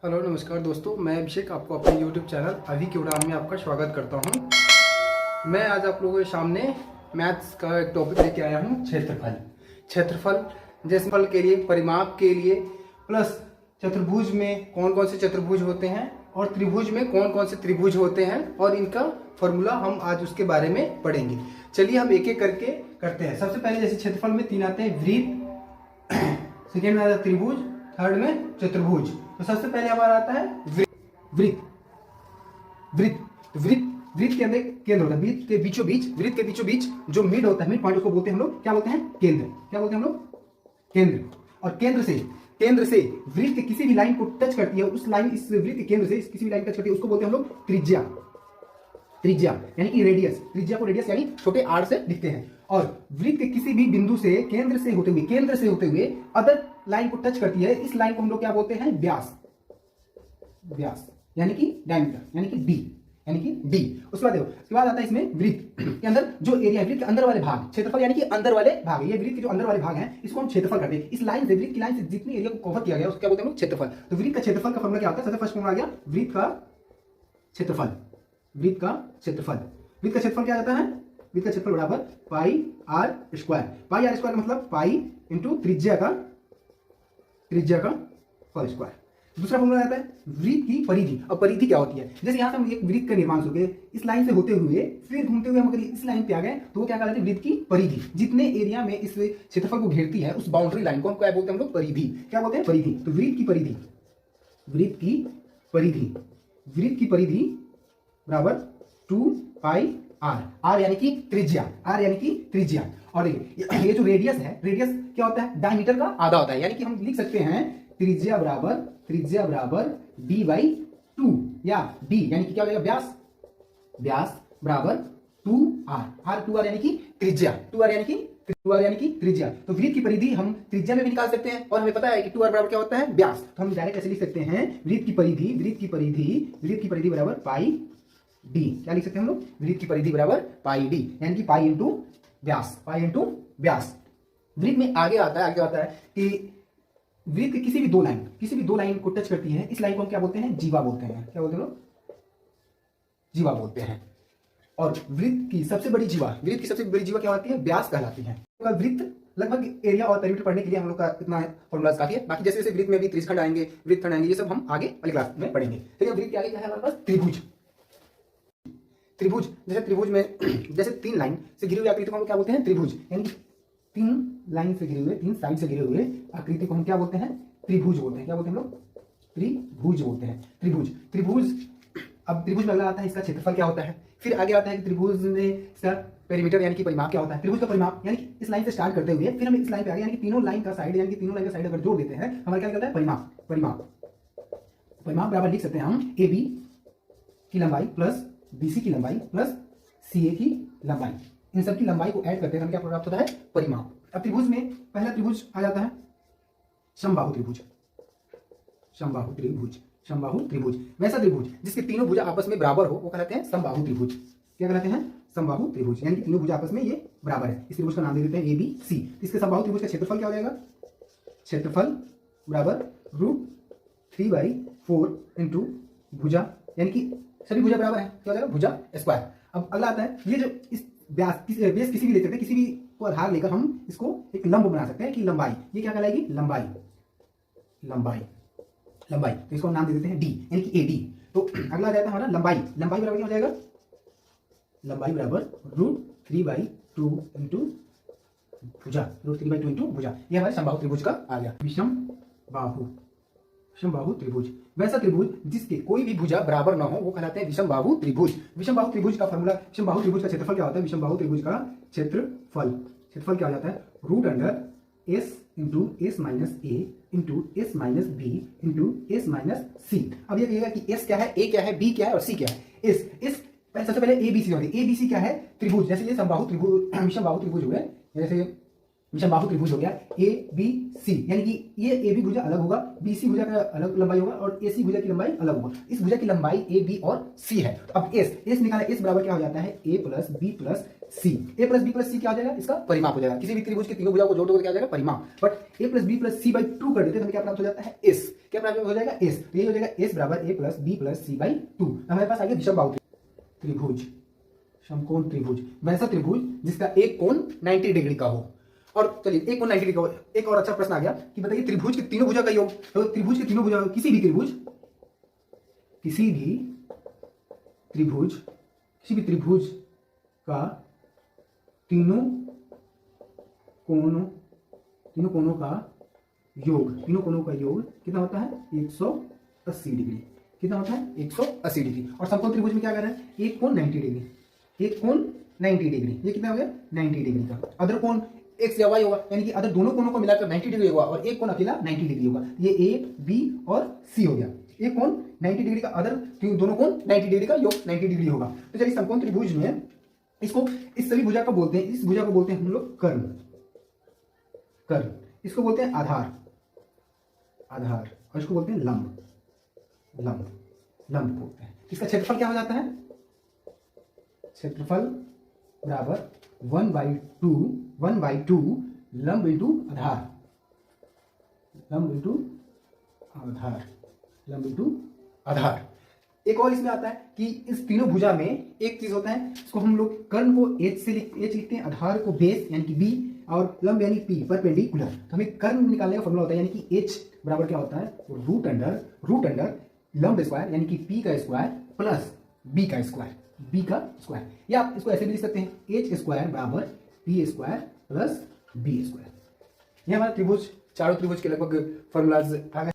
Hello नमस्कार दोस्तों, मैं अभिषेक आपको अपने YouTube चैनल अभी की उड़ान में आपका स्वागत करता हूं। मैं आज आप लोगों के सामने मैथ्स का एक टॉपिक लेके आया हूं, क्षेत्रफल जैसे फल के लिए, परिमाप के लिए, प्लस चतुर्भुज में कौन कौन से चतुर्भुज होते हैं और त्रिभुज में कौन कौन से त्रिभुज होते हैं और इनका फॉर्मूला हम आज उसके बारे में पढ़ेंगे। चलिए हम एक एक करके करते हैं। सबसे पहले जैसे क्षेत्रफल में 3 आते हैं, वृत्त, सेकेंड में आता है त्रिभुज, थर्ड में चतुर्भुज। तो सबसे पहले हमारा आता है वृत्त। वृत्त के अंदर केंद्र होता है, वृत्त के बीचों बीच जो मिड होता है, मिड पॉइंट, उसको बोलते हैं हम लोग, क्या बोलते हैं? केंद्र। क्या बोलते हैं हम लोग? केंद्र। और केंद्र से वृत्त किसी भी लाइन को टच करती है, उस लाइन, इस वृत्त के केंद्र से किसी भी लाइन टच करती है, उसको बोलते हैं हम लोग त्रिज्या यानी कि रेडियस। त्रिज्या को रेडियस यानी छोटे आर से लिखते हैं। और वृत्त के किसी भी बिंदु से केंद्र से होते हुए अदर लाइन को टच करती है, इस लाइन को हम लोग क्या बोलते हैं? व्यास यानी कि डायमीटर यानी कि डी। उसके बाद देखो, उसके बाद आता है इसमें वृत्त के अंदर जो एरिया है, वृत्त के अंदर वाले भाग, क्षेत्रफल यानी कि अंदर वाले भाग, ये वृत्त के जो अंदर वाले भाग हैं, इसको हम क्षेत्रफल करते हैं। इस लाइन से, वृत्त की लाइन से जितनी एरिया को कवर किया गया उसको क्या बोलते हैं? क्षेत्रफल। तो वृत्त का क्षेत्रफल का फॉर्मूला क्या होता है? सबसे फर्स्ट फॉर्मूला आ गया वृत्त का क्षेत्रफल क्या आता है? वृत्त का क्षेत्रफल बराबर पाई आर स्क्वायर का मतलब पाई इंटू त्रिज्या का होल स्क्वायर। दूसरा फॉर्मूला आता है वृत्त की परिधि। अब परिधि क्या होती है? जैसे यहां से हम एक वृत्त का निर्माण हो गए, इस लाइन से होते हुए फिर घूमते हुए हम अगर इस लाइन पे आ गए तो वो क्या कहलाती है? वृत्त की परिधि। जितने एरिया में इस क्षेत्रफल को घेरती है, उस बाउंड्री लाइन को हम क्या बोलते हैं? हम लोग परिधि। क्या बोलते हैं? परिधि। तो वृत्त की परिधि बराबर 2 पाई आर यानी कि त्रिज्या। और ये जो रेडियस है, रेडियस क्या होता है? डायमीटर का आधा होता है। यानी कि हम लिख सकते हैं त्रिज्या बराबर d/2 या d यानी कि क्या हो जाएगा? व्यास बराबर 2r। 2r यानी कि त्रिज्या। तो वृत्त की परिधि हम त्रिज्या में भी निकाल सकते हैं और हमें पता है कि 2r बराबर क्या होता है? व्यास। तो हम डायरेक्ट ऐसे लिख सकते हैं वृत्त की परिधि बराबर पाई डी। क्या लिख सकते हैं हम लोग? वृत्त की परिधि बराबर पाई डी यानी कि पाई इंटू व्यास। वृत्त में आगे आता है कि वृत्त किसी भी दो लाइन को टच करती है, इस लाइन को हम क्या बोलते हैं? जीवा बोलते हैं। क्या बोलते हैं लोग? जीवा बोलते हैं। और वृत्त की सबसे बड़ी जीवा क्या होती है? व्यास कहलाती है। तो वृत्त लगभग एरिया और पेरीमीटर पढ़ने के लिए हम लोग का इतना फॉर्मूला काफी है। बाकी जैसे वृत्त में भी त्रिज्यखंड आएंगे, वृत्तखंड आएंगे, ये सब हम आगे वाली क्लास में पढ़ेंगे। ठीक है। वृत्त के आगे क्या है हमारे पास? त्रिभुज। जैसे त्रिभुज में जैसे 3 लाइन से घिरी हुई आकृति को हम क्या बोलते हैं? त्रिभुज। यानी 3 लाइन से घिरे हुए, 3 साइड से घिरे हुए आकृति को हम क्या बोलते हैं? त्रिभुज बोलते हैं। क्या बोलते हैं हम लोग? त्रिभुज बोलते हैं। त्रिभुज। अब त्रिभुज में अगला आता है इसका क्षेत्रफल क्या होता है। फिर आगे आता है कि त्रिभुज में इसका पेरीमीटर यानी कि परिमाप क्या होता है। त्रिभुज का परिमाप यानी कि इस लाइन से स्टार्ट करते हुए फिर हम इस लाइन पे आ गए, यानी कि तीनों लाइन का साइड अगर जोड़ देते हैं हमारा क्या निकलता है? परिमाप बराबर लिख सकते हैं हम AB की लंबाई प्लस BC की लंबाई प्लस CA की लंबाई। इन सब की लंबाई को ऐड करते हैं, क्या प्राप्त होता है? परिमाप। अब त्रिभुज में पहला त्रिभुज आ जाता है समबाहु त्रिभुज। वैसा त्रिभुज जिसके तीनों भुजा आपस में बराबर हो वो कहलाते हैं समबाहु त्रिभुज। क्या कहलाते हैं? समबाहु त्रिभुज। यानी कि तीनों भुजा आपस में ये बराबर है। इस त्रिभुज का नाम दे देते हैं ABC। इसके समबाहु त्रिभुज का क्षेत्रफल क्या हो जाएगा? क्षेत्रफल बराबर √3/4 इंटू भुजा, यानी कि सभी भुजा बराबर है, क्या हो जाएगा? भुजा स्क्वायर। अब अगला आता है ये जो इस बेस किसी भी ले सकते हैं, किसी भी को आधार लेकर हम इसको एक लंब बना सकते हैं कि लंबाई, ये क्या कहलाएगी? लंबाई। तो इसको नाम दे देते हैं D यानी कि AD। तो अगला आ जाता है हमारा लंबाई बराबर क्या हो जाएगा? लंबाई बराबर √3/2 इंटू भुजा। ये हमारे समबाहु त्रिभुज का आ गया। विषमबाहु त्रिभुज। वैसा त्रिभुज जिसके कोई भी भुजा बराबर ना हो वो कहलाते हैं विषमबाहु त्रिभुज। विषमबाहु त्रिभुज का फॉर्मूला, विषमबाहु त्रिभुज का क्षेत्रफल क्या होता है? विषमबाहु त्रिभुज का क्षेत्रफल क्या हो जाता है? √S into S minus A into S minus B into S minus C। अब ये कहिएगा कि S क्या है, A क्या है, B क्या है और C क्या है? सबसे पहले ABC होती है। ABC क्या है? त्रिभुज। जैसे ये समबाहु त्रिभुज, विषमबाहु त्रिभुज हो गया, जैसे विषमबाहु त्रिभुज हो गया ABC, यानी कि ये AB भुजा अलग होगा, BC भुजा का अलग लंबाई होगा और AC भुजा की लंबाई अलग होगा। इस भुजा की लंबाई AB और C है। अब S निकाला, S बराबर क्या हो जाता है? A plus B plus C. A plus B plus C क्या हो जाएगा, इसका परिमाप हो जाएगा। किसी भी त्रिभुज के तीनों भुजाओं को जोड़ दो तो क्या हो जाएगा, परिमाप। But A plus B plus C by 2 कर देते तो हमें क्या प्राप्त हो जाता है, एस। क्या प्राप्त हो जाएगा, एस। तो ये हो जाएगा एस बराबर A plus B plus C by 2। हमारे पास आ गया विषम बाहु त्रिभुज, समकोण त्रिभुज, वैसा त्रिभुज जिसका एक कोण 90 डिग्री का हो। और चलिए एक कोण 90 डिग्री का हो। एक और अच्छा प्रश्न आ गया कि बताइए त्रिभुज के तीनों भुजा का योग। तो त्रिभुज के तीनों भुजा, किसी भी त्रिभुज का तीनों कोणों का योग कितना होता है, 180 डिग्री। कितना होता है, 180 डिग्री। और समकोण त्रिभुज में क्या कर रहे हैं, एक कोण 90 डिग्री, एक कोण 90 डिग्री। ये कितना हो गया, 90 डिग्री का। अदर कोण एक्स या वाई होगा, यानी कि अदर दोनों कोणों को मिलाकर 90 डिग्री होगा और एक कोण अकेला 90 डिग्री होगा। ये ए, बी और सी हो गया। एक कोण 90 डिग्री का, अदर दोनों कोण 90 डिग्री का योग 90 डिग्री होगा। तो चलिए समकोण त्रिभुज में इसको, इस सभी भुजा को बोलते हैं, इस भुजा को बोलते हैं हम लोग कर्ण। इसको बोलते हैं आधार, और इसको बोलते हैं लंब बोलते हैं। इसका क्षेत्रफल क्या हो जाता है, क्षेत्रफल बराबर 1/2 लंब इंटू आधार। एक और इसमें आता है कि इस तीनों भुजा में एक चीज होता है, इसको हम लोग कर्ण को एच लिखते हैं, आधार को बेस यानी कि बी, और लंब यानी पी, परपेंडिकुलर। तो हमें कर्ण निकालने का फॉर्मूला होता है, यानी कि एच बराबर क्या होता है, रूट अंडर लंब स्क्वायर यानी कि पी का स्क्वायर प्लस बी का स्क्वायर। या आप इसको ऐसे भी लिख सकते हैं, एच स्क्वायर बराबर P square plus B square. ये हमारा त्रिभुज, चारों त्रिभुज के लगभग फॉर्मूलाज आ गए।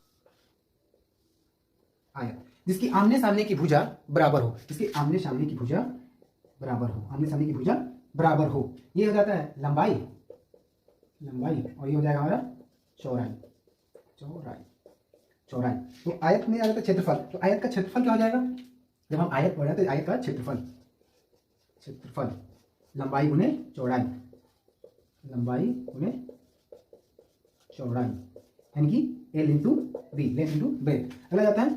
आया जिसकी आमने सामने की भुजा बराबर हो, आमने सामने की भुजा बराबर हो। ये हो जाता है लंबाई, और ये हो जाएगा हमारा चौड़ाई। तो आयत में आ जाता है क्षेत्रफल। तो आयत का क्षेत्रफल क्या हो जाएगा, जब हम आयत पढ़ रहे हैं तो आयत का क्षेत्रफल लंबाई गुने चौड़ाई, यानी कि L into B, length into breadth. अगला जाता है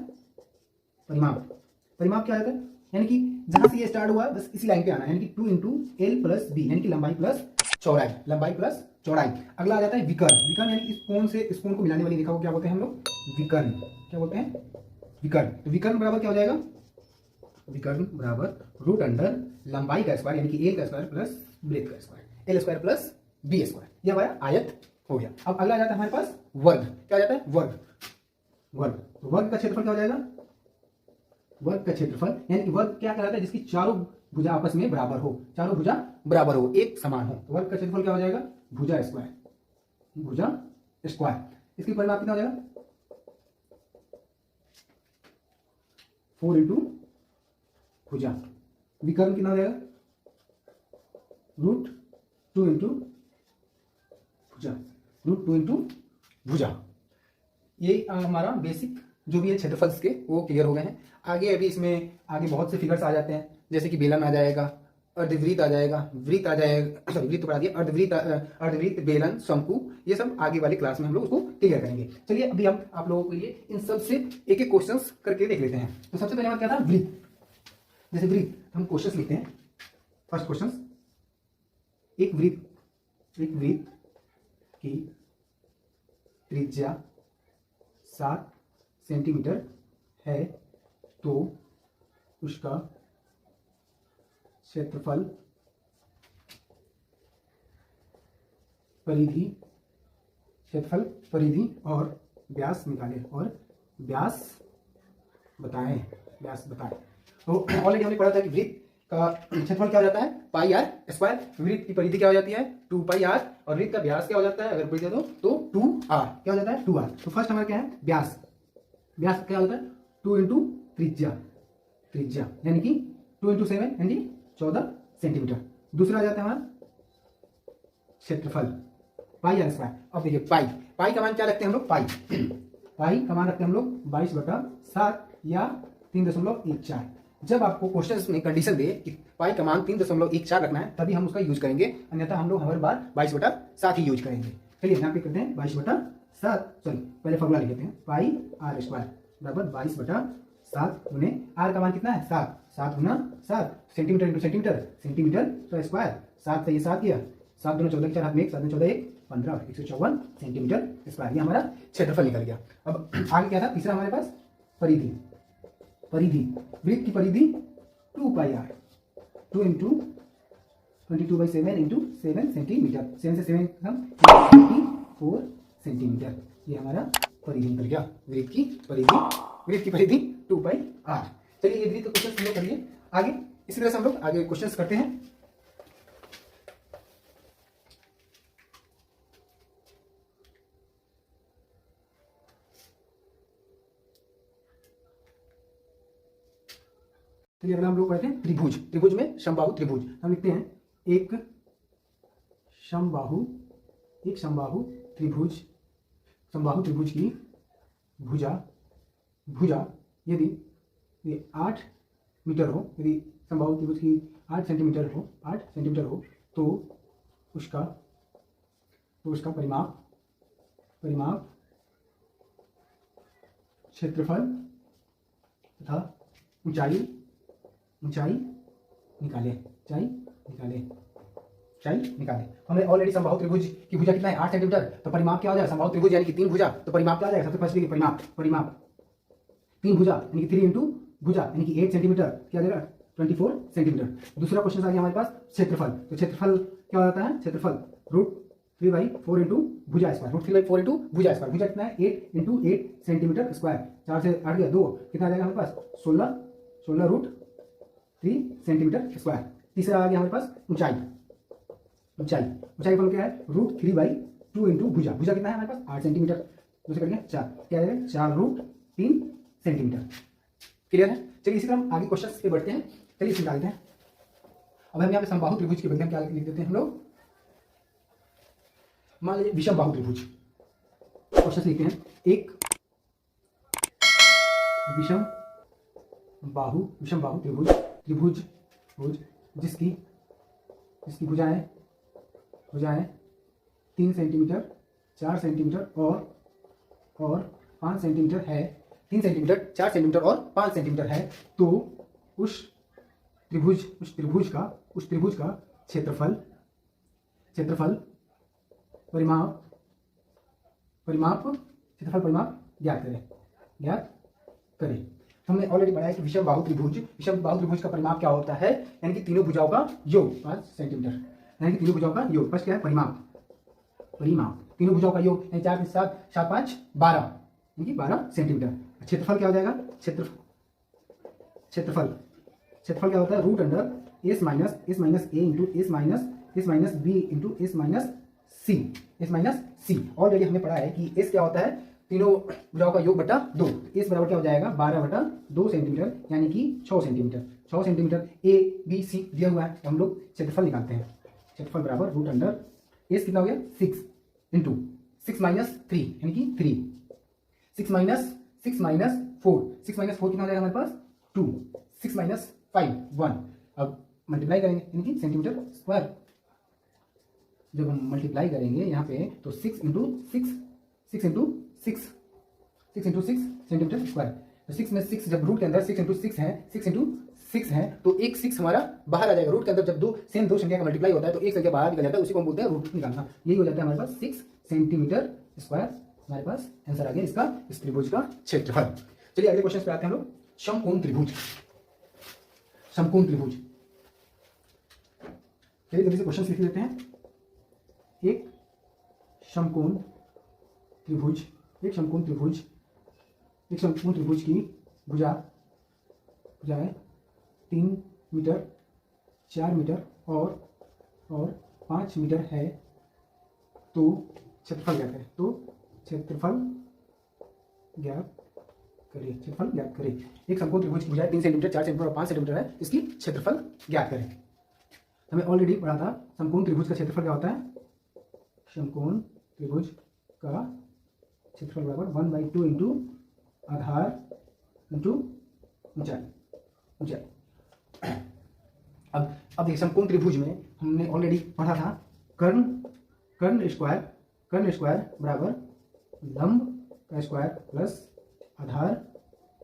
परिमाप क्या होता है, यानी कि जहां से ये स्टार्ट हुआ बस इसी लाइन पे आना है, यानी कि 2 इंटू एल प्लस बी, यानी कि लंबाई प्लस चौड़ाई। अगला आ जाता है विकर्ण, यानी इस कोण से इस कोण को मिलाने वाली रेखा को क्या बोलते हैं हम लोग, विकर्ण। क्या बोलते हैं, विकर्ण। तो विकर्ण बराबर क्या हो जाएगा, विकर्ण बराबर रूट अंडर लंबाई का स्क्वायर यानी कि एल का स्क्वायर प्लस ब्रेथ का square, L square plus B square. ये हमारा आयत हो गया। अब अगला आ जाता है हमारे पास वर्ग। क्या आ जाता है, वर्ग। तो वर्ग का क्षेत्रफल क्या हो जाएगा, वर्ग का क्षेत्रफल यानी कि वर्ग क्या कहलाता है, जिसकी चारों भुजा आपस में बराबर हो, एक समान हो। तो वर्ग का क्षेत्रफल क्या हो जाएगा, भुजा स्क्वायर। इसकी परिमाप कितना हो जाएगा, 4 इंटू भुजा। विकर्ण कितना हो जाएगा, रूट 2 इंटू भुजा। ये हमारा बेसिक जो भी है क्षेत्रफल के वो क्लियर हो गए हैं। आगे अभी इसमें आगे बहुत से फिगर्स आ जाते हैं, जैसे कि बेलन आ जाएगा, अर्धवृत्त आ जाएगा, वृत्त आ जाएगा, सॉरी वृत्त पढ़ा दिया, अर्धवृत्त, बेलन, शंकु, ये सब आगे वाली क्लास में हम लोग उसको क्लियर करेंगे। चलिए अभी हम आप लोगों के लिए इन सब से एक एक क्वेश्चंस करके देख लेते हैं। तो सबसे पहले बात क्या था, वृत्त। जैसे वृत्त हम क्वेश्चंस लिखते हैं। फर्स्ट क्वेश्चन, एक वृत्त की त्रिज्या 7 सेंटीमीटर है तो उसका क्षेत्रफल, परिधि और व्यास निकालें और व्यास बताएं। तो ऑलरेडी हमने पढ़ा था कि वृत्त का क्षेत्रफल क्या हो जाता है, पाई आर स्क्वायर। वृत्त की परिधि क्या हो जाती है, 2 पाई आर, और वृत्त का व्यास क्या हो जाता है, अगर परिधि दो तो 2 आर। क्या हो जाता है, 2 आर। तो फर्स्ट हमारा क्या है, व्यास क्या होता है, 2 इंटू त्रिज्या यानी कि 2 इंटू 7 यानी 14 सेंटीमीटर। दूसरा आ जाता है हमारा क्षेत्रफल, पाई आर स्क्वायर। अब देखिए पाई का मान क्या रखते हैं हम लोग, पाई का मान रखते हैं हम लोग 22/7 या 3.14। जब आपको क्वेश्चन में कंडीशन दे कि पाई का मान 3.14 रखना है तभी हम उसका यूज करेंगे, अन्यथा हम लोग हर बार 22/7 ही यूज करेंगे। चलिए यहाँ पे करते हैं 22/7। चलिए पहले फॉर्मूला लिख लेते हैं, पाई आर स्क्वायर बराबर 22/7 गुने आर का मान कितना है, 7 गुना 7, सेंटीमीटर इंटू सेंटीमीटर तो स्क्वायर, 7 से ये 7 किया, 7 दूनी 14 के 4 हाथ में 1, 7 दूनी 14 1 15, 154 सेंटीमीटर स्क्वायर, ये हमारा क्षेत्रफल निकल गया। अब आगे क्या था तीसरा हमारे पास, परिधि। परिधि, वृत्त की परिधि 2 पाई r, 2 इंटू 22/7 इंटू 7 सेंटीमीटर, 7 से 7 हम 24 सेंटीमीटर, ये हमारा परिधि निकल गया। वृत्त की परिधि, वृत्त की परिधि 2 पाई r। चलिए ये वृत्त क्वेश्चन हम लोग करिए आगे, इसी तरह से हम लोग आगे क्वेश्चंस करते हैं। चलिए अगला हम लोग पढ़ते हैं त्रिभुज। त्रिभुज में समबाहु त्रिभुज, हम लिखते हैं एक समबाहु त्रिभुज, समबाहु त्रिभुज की भुजा यदि ये 8 मीटर हो, यदि समबाहु त्रिभुज की 8 सेंटीमीटर हो तो उसका परिमाप क्षेत्रफल तथा ऊंचाई निकाले। हमने ऑलरेडी समबाहु त्रिभुज की भुजा कितना है 8 सेंटीमीटर, तो परिमाप क्या हो जाएगा, समबाहु त्रिभुज यानी कि 3 भुजा, तो परिमाप क्या आ जाएगा, सबसे फर्स्ट देखिए परिमाप 3 भुजा यानी कि 3 इंटू भुजा यानी कि 8 सेंटीमीटर, क्या आ जाएगा 24 सेंटीमीटर। दूसरा क्वेश्चन आ गया हमारे पास क्षेत्रफल, तो क्षेत्रफल क्या हो जाता है, क्षेत्रफल √3/4 इंटू भुजा स्क्वायर, √3/4 इंटू भुजा स्क्वायर, भुजा कितना है 8 इंटू 8 सेंटीमीटर स्क्वायर, 4 से 8 गया 2, कितना आ जाएगा हमारे पास 16√3 सेंटीमीटर स्क्वायर। तीसरा आ गया हमारे पास ऊंचाई फल क्या है √3/2 इंटू भुजा, भुजा कितना है हमारे पास 8 सेंटीमीटर, तो कर गया 4, क्या आ जाएगा 4√3 सेंटीमीटर। क्लियर है। चलिए इसी तरह हम आगे क्वेश्चन पे बढ़ते हैं। चलिए इसे निकालते हैं। अब हम यहाँ पे समबाहु त्रिभुज के बदले में क्या लिख देते हैं हम लोग, मान लीजिए विषम बाहु त्रिभुज। क्वेश्चन लिखते हैं एक विषम बाहु त्रिभुज जिसकी भुजाएं 3 सेंटीमीटर 4 सेंटीमीटर और 5 सेंटीमीटर है, 3 सेंटीमीटर 4 सेंटीमीटर और 5 सेंटीमीटर है, तो उस त्रिभुज का क्षेत्रफल परिमाप ज्ञात करें। हमने ऑलरेडी पढ़ा है कि विषम बाहु त्रिभुज का परिमाप क्या होता है, यानी कि तीनों भुजाओं का योग 5 सेंटीमीटर, यानी कि तीनों भुजाओं का योग। फर्स्ट क्या है परिमाप, तीनों भुजाओं का योग यानी 4 के 7 7 5 12 यानी कि 12 सेंटीमीटर। क्षेत्रफल क्या हो जाएगा, क्षेत्रफल क्या होता है √S minus A into S minus B into S minus C। Already हमने पढ़ा है कि S क्या होता है, तीनों भुजाओं का योग बटा 2, S बराबर क्या हो जाएगा 12/2 सेंटीमीटर यानी कि 6 सेंटीमीटर। A B C दिया हुआ है, तो हम लोग क्षेत्रफल निकालते हैं। क्षेत्रफल बराबर √S कितना हो गया 6 इंटू 6 माइनस 3 यानी कि 3, 6 माइनस 4 कितना हो जाएगा हमारे पास 2, 6 माइनस 5 1। अब मल्टीप्लाई करेंगे यानी कि सेंटीमीटर स्क्वायर, जब हम मल्टीप्लाई करेंगे यहाँ पे तो 6 इंटू 6 सेंटीमीटर स्क्वायर। तो 6 में 6 जब रूट के अंदर 6 इंटू 6 है तो एक 6 हमारा बाहर आ जाएगा। रूट के अंदर जब दो संख्या का मल्टीप्लाई होता है तो एक संख्या बाहर निकल जाता है, उसी को हम बोलते हैं रूट निकालना। यही हो जाता है हमारे पास 6 सेंटीमीटर स्क्वायर। हमारे पास आंसर आ गया इसका, इस त्रिभुज का क्षेत्रफल। चलिए अगले क्वेश्चन पे आते हैं हम लोग। समकोण त्रिभुज। चलिए जल्दी से क्वेश्चन लिख लेते हैं। एक समकोण त्रिभुज की भुजाएं 3 मीटर 4 मीटर और 5 मीटर है, तो क्षेत्रफल ज्ञात करें। क्षेत्रफल ज्ञात करें। एक समकोण त्रिभुज की भुजाएं 3 सेंटीमीटर 4 सेंटीमीटर और 5 सेंटीमीटर है, इसकी क्षेत्रफल ज्ञात करें। हमें ऑलरेडी पढ़ा था समकोण त्रिभुज का क्षेत्रफल क्या होता है। समकोण त्रिभुज का क्षेत्रफल बराबर 1/2 इंटू आधार इंटू ऊंचाई। अब देखिए समकोण त्रिभुज में हमने ऑलरेडी पढ़ा था कर्ण स्क्वायर बराबर लंब का स्क्वायर प्लस आधार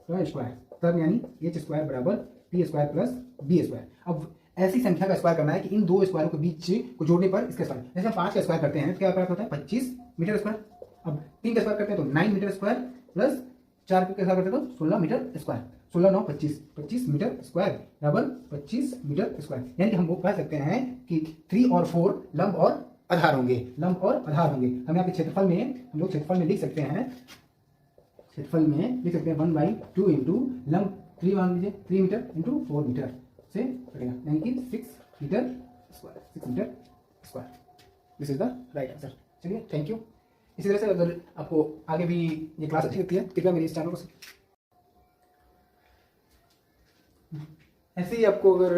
का स्क्वायर। कर्ण यानी h स्क्वायर बराबर p square plus b square. अब ऐसी संख्या का स्क्वायर करना है कि इन दो स्क्वायरों के बीच को जोड़ने पर इसका स्क्वायर, जैसे हम 5 का स्क्वायर करते हैं तो क्या प्राप्त होता है 25 मीटर स्क्वायर। अब 3 का स्क्वायर करते हैं तो 9 मीटर स्क्वायर प्लस 4 का स्क्वायर करते हैं तो 16 मीटर स्क्वायर। 16 9 25, 25 मीटर स्क्वायर बराबर 25 मीटर स्क्वायर। यानी कि हम वो कह सकते हैं कि 3 और 4 लंब और आधार होंगे, लंब और आधार होंगे। हम यहाँ पे क्षेत्रफल में, हम लोग क्षेत्रफल में लिख सकते हैं, क्षेत्रफल में लिख सकते हैं 1/2 इंटू लंब 3 मान लीजिए 3 मीटर इंटू 4 मीटर से कटेगा, यानी कि 6 metre square, 6 metre square. This is the right answer. चलिए, थैंक यू। इसी तरह से अगर आपको आगे भी ये क्लास अच्छी लगती है कृपया मेरे इस चैनल को, ऐसे ही आपको अगर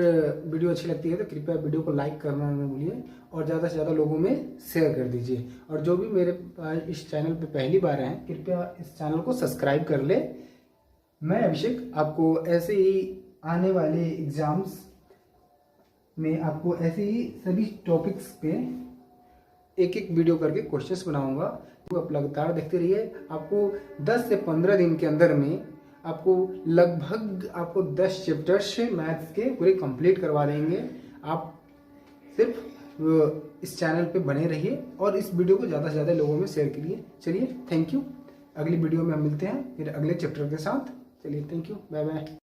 वीडियो अच्छी लगती है तो कृपया वीडियो को लाइक करना न भूलिए और ज़्यादा से ज़्यादा लोगों में शेयर कर दीजिए। और जो भी मेरे इस चैनल पे पहली बार हैं कृपया इस चैनल को सब्सक्राइब कर ले। मैं अभिषेक आपको ऐसे ही आने वाले एग्जाम्स में आपको ऐसे ही सभी टॉपिक्स पे एक एक वीडियो करके क्वेश्चंस बनाऊंगा, तो आप लगातार देखते रहिए। आपको 10 से 15 दिन के अंदर में आपको लगभग आपको 10 चैप्टर्स मैथ्स के पूरे कंप्लीट करवा देंगे। आप सिर्फ इस चैनल पे बने रहिए और इस वीडियो को ज़्यादा से ज़्यादा लोगों में शेयर करिए। चलिए, थैंक यू। अगली वीडियो में हम मिलते हैं फिर अगले चैप्टर के साथ। चलिए, थैंक यू, बाय बाय।